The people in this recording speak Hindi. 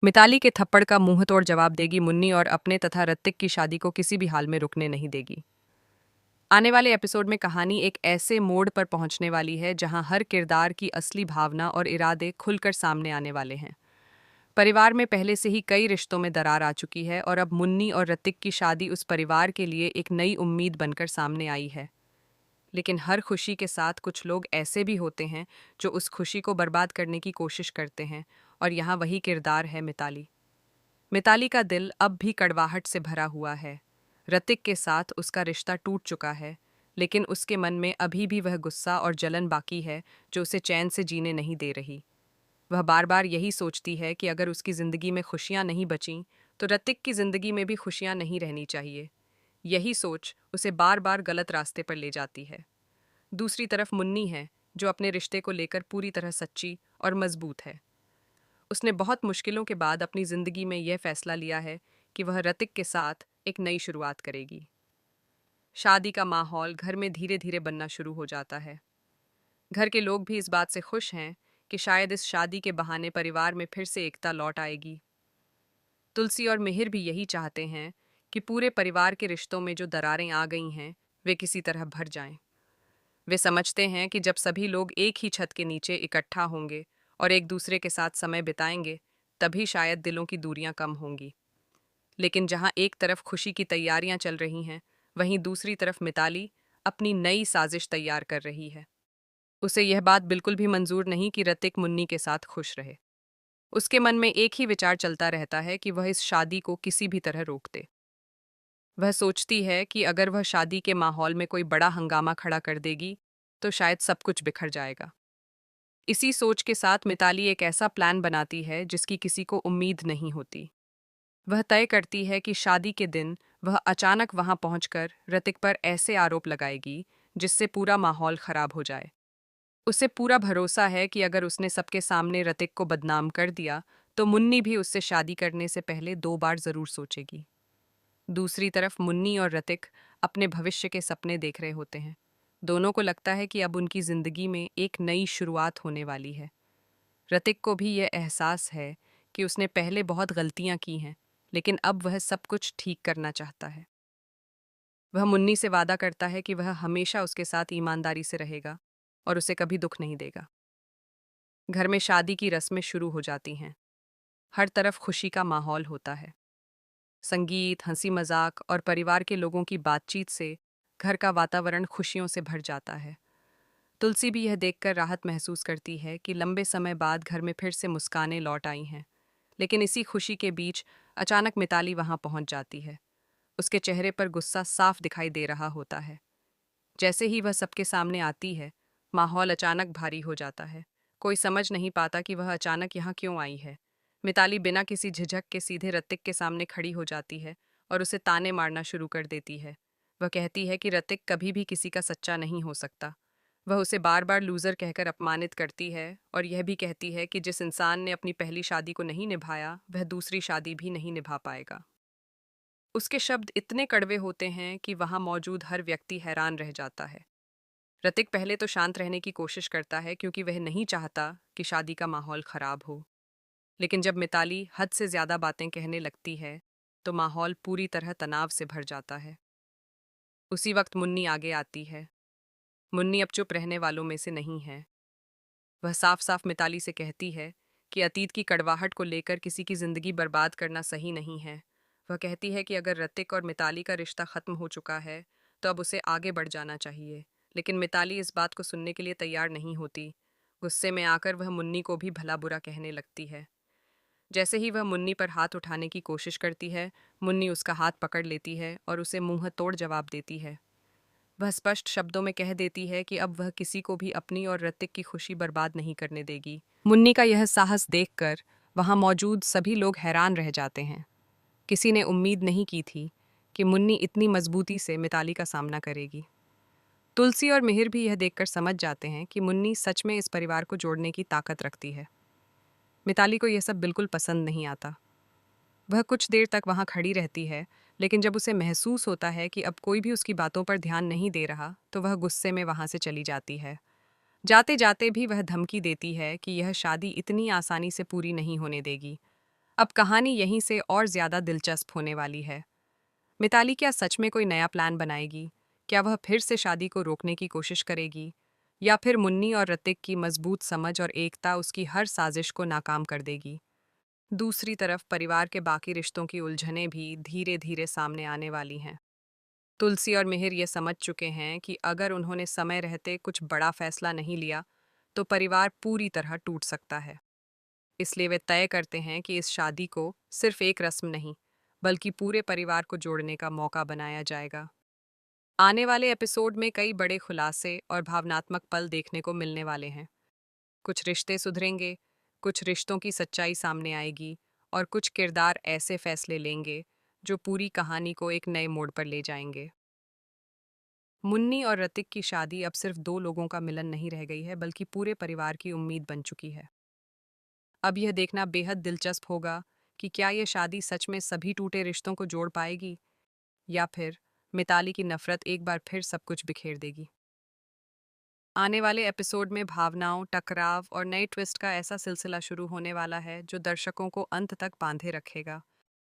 मिताली के थप्पड़ का मुंह तोड़ जवाब देगी मुन्नी और अपने तथा ऋतिक की शादी को किसी भी हाल में रुकने नहीं देगी। आने वाले एपिसोड में कहानी एक ऐसे मोड़ पर पहुंचने वाली है जहां हर किरदार की असली भावना और इरादे खुलकर सामने आने वाले हैं। परिवार में पहले से ही कई रिश्तों में दरार आ चुकी है और अब मुन्नी और ऋतिक की शादी उस परिवार के लिए एक नई उम्मीद बनकर सामने आई है। लेकिन हर खुशी के साथ कुछ लोग ऐसे भी होते हैं जो उस खुशी को बर्बाद करने की कोशिश करते हैं, और यहाँ वही किरदार है मिताली। मिताली का दिल अब भी कड़वाहट से भरा हुआ है। ऋतिक के साथ उसका रिश्ता टूट चुका है, लेकिन उसके मन में अभी भी वह गुस्सा और जलन बाकी है जो उसे चैन से जीने नहीं दे रही। वह बार बार यही सोचती है कि अगर उसकी जिंदगी में खुशियां नहीं बचीं, तो ऋतिक की जिंदगी में भी खुशियां नहीं रहनी चाहिए। यही सोच उसे बार बार गलत रास्ते पर ले जाती है। दूसरी तरफ मुन्नी है, जो अपने रिश्ते को लेकर पूरी तरह सच्ची और मजबूत है। उसने बहुत मुश्किलों के बाद अपनी जिंदगी में यह फैसला लिया है कि वह ऋतिक के साथ एक नई शुरुआत करेगी। शादी का माहौल घर में धीरे धीरे बनना शुरू हो जाता है। घर के लोग भी इस बात से खुश हैं कि शायद इस शादी के बहाने परिवार में फिर से एकता लौट आएगी। तुलसी और मिहिर भी यही चाहते हैं कि पूरे परिवार के रिश्तों में जो दरारें आ गई हैं, वे किसी तरह भर जाएं। वे समझते हैं कि जब सभी लोग एक ही छत के नीचे इकट्ठा होंगे और एक दूसरे के साथ समय बिताएंगे, तभी शायद दिलों की दूरियां कम होंगी। लेकिन जहां एक तरफ खुशी की तैयारियां चल रही हैं, वहीं दूसरी तरफ मिताली अपनी नई साजिश तैयार कर रही है। उसे यह बात बिल्कुल भी मंजूर नहीं कि ऋतिक मुन्नी के साथ खुश रहे। उसके मन में एक ही विचार चलता रहता है कि वह इस शादी को किसी भी तरह रोक दे। वह सोचती है कि अगर वह शादी के माहौल में कोई बड़ा हंगामा खड़ा कर देगी, तो शायद सब कुछ बिखर जाएगा। इसी सोच के साथ मिताली एक ऐसा प्लान बनाती है जिसकी किसी को उम्मीद नहीं होती। वह तय करती है कि शादी के दिन वह अचानक वहां पहुंचकर ऋतिक पर ऐसे आरोप लगाएगी जिससे पूरा माहौल खराब हो जाए। उसे पूरा भरोसा है कि अगर उसने सबके सामने ऋतिक को बदनाम कर दिया, तो मुन्नी भी उससे शादी करने से पहले 2 बार जरूर सोचेगी। दूसरी तरफ मुन्नी और ऋतिक अपने भविष्य के सपने देख रहे होते हैं। दोनों को लगता है कि अब उनकी जिंदगी में एक नई शुरुआत होने वाली है। ऋतिक को भी यह एहसास है कि उसने पहले बहुत गलतियां की हैं, लेकिन अब वह सब कुछ ठीक करना चाहता है। वह मुन्नी से वादा करता है कि वह हमेशा उसके साथ ईमानदारी से रहेगा और उसे कभी दुख नहीं देगा। घर में शादी की रस्में शुरू हो जाती हैं। हर तरफ खुशी का माहौल होता है। संगीत, हंसी मजाक और परिवार के लोगों की बातचीत से घर का वातावरण खुशियों से भर जाता है। तुलसी भी यह देखकर राहत महसूस करती है कि लंबे समय बाद घर में फिर से मुस्कानें लौट आई हैं। लेकिन इसी खुशी के बीच अचानक मिताली वहां पहुंच जाती है। उसके चेहरे पर गुस्सा साफ दिखाई दे रहा होता है। जैसे ही वह सबके सामने आती है, माहौल अचानक भारी हो जाता है। कोई समझ नहीं पाता कि वह अचानक यहाँ क्यों आई है। मिताली बिना किसी झिझक के सीधे ऋतिक के सामने खड़ी हो जाती है और उसे ताने मारना शुरू कर देती है। वह कहती है कि ऋतिक कभी भी किसी का सच्चा नहीं हो सकता। वह उसे बार बार लूजर कहकर अपमानित करती है और यह भी कहती है कि जिस इंसान ने अपनी पहली शादी को नहीं निभाया, वह दूसरी शादी भी नहीं निभा पाएगा। उसके शब्द इतने कड़वे होते हैं कि वहां मौजूद हर व्यक्ति हैरान रह जाता है। ऋतिक पहले तो शांत रहने की कोशिश करता है क्योंकि वह नहीं चाहता कि शादी का माहौल खराब हो। लेकिन जब मिताली हद से ज्यादा बातें कहने लगती है, तो माहौल पूरी तरह तनाव से भर जाता है। उसी वक्त मुन्नी आगे आती है। मुन्नी अब चुप रहने वालों में से नहीं है। वह साफ साफ मिताली से कहती है कि अतीत की कड़वाहट को लेकर किसी की जिंदगी बर्बाद करना सही नहीं है। वह कहती है कि अगर ऋतिक और मिताली का रिश्ता खत्म हो चुका है, तो अब उसे आगे बढ़ जाना चाहिए। लेकिन मिताली इस बात को सुनने के लिए तैयार नहीं होती। गुस्से में आकर वह मुन्नी को भी भला बुरा कहने लगती है। जैसे ही वह मुन्नी पर हाथ उठाने की कोशिश करती है, मुन्नी उसका हाथ पकड़ लेती है और उसे मुंह तोड़ जवाब देती है। वह स्पष्ट शब्दों में कह देती है कि अब वह किसी को भी अपनी और ऋतिक की खुशी बर्बाद नहीं करने देगी। मुन्नी का यह साहस देखकर वहां मौजूद सभी लोग हैरान रह जाते हैं। किसी ने उम्मीद नहीं की थी कि मुन्नी इतनी मजबूती से मिताली का सामना करेगी। तुलसी और मिहिर भी यह देखकर समझ जाते हैं कि मुन्नी सच में इस परिवार को जोड़ने की ताकत रखती है। मिताली को यह सब बिल्कुल पसंद नहीं आता। वह कुछ देर तक वहां खड़ी रहती है, लेकिन जब उसे महसूस होता है कि अब कोई भी उसकी बातों पर ध्यान नहीं दे रहा, तो वह गुस्से में वहां से चली जाती है। जाते जाते भी वह धमकी देती है कि यह शादी इतनी आसानी से पूरी नहीं होने देगी। अब कहानी यहीं से और ज़्यादा दिलचस्प होने वाली है। मिताली क्या सच में कोई नया प्लान बनाएगी? क्या वह फिर से शादी को रोकने की कोशिश करेगी? या फिर मुन्नी और ऋतिक की मजबूत समझ और एकता उसकी हर साजिश को नाकाम कर देगी? दूसरी तरफ परिवार के बाकी रिश्तों की उलझनें भी धीरे धीरे सामने आने वाली हैं। तुलसी और मिहिर ये समझ चुके हैं कि अगर उन्होंने समय रहते कुछ बड़ा फैसला नहीं लिया, तो परिवार पूरी तरह टूट सकता है। इसलिए वे तय करते हैं कि इस शादी को सिर्फ एक रस्म नहीं, बल्कि पूरे परिवार को जोड़ने का मौका बनाया जाएगा। आने वाले एपिसोड में कई बड़े खुलासे और भावनात्मक पल देखने को मिलने वाले हैं। कुछ रिश्ते सुधरेंगे, कुछ रिश्तों की सच्चाई सामने आएगी, और कुछ किरदार ऐसे फैसले लेंगे जो पूरी कहानी को एक नए मोड़ पर ले जाएंगे। मुन्नी और ऋतिक की शादी अब सिर्फ दो लोगों का मिलन नहीं रह गई है, बल्कि पूरे परिवार की उम्मीद बन चुकी है। अब यह देखना बेहद दिलचस्प होगा कि क्या ये शादी सच में सभी टूटे रिश्तों को जोड़ पाएगी, या फिर मिताली की नफरत एक बार फिर सब कुछ बिखेर देगी। आने वाले एपिसोड में भावनाओं, टकराव और नए ट्विस्ट का ऐसा सिलसिला शुरू होने वाला है जो दर्शकों को अंत तक बांधे रखेगा।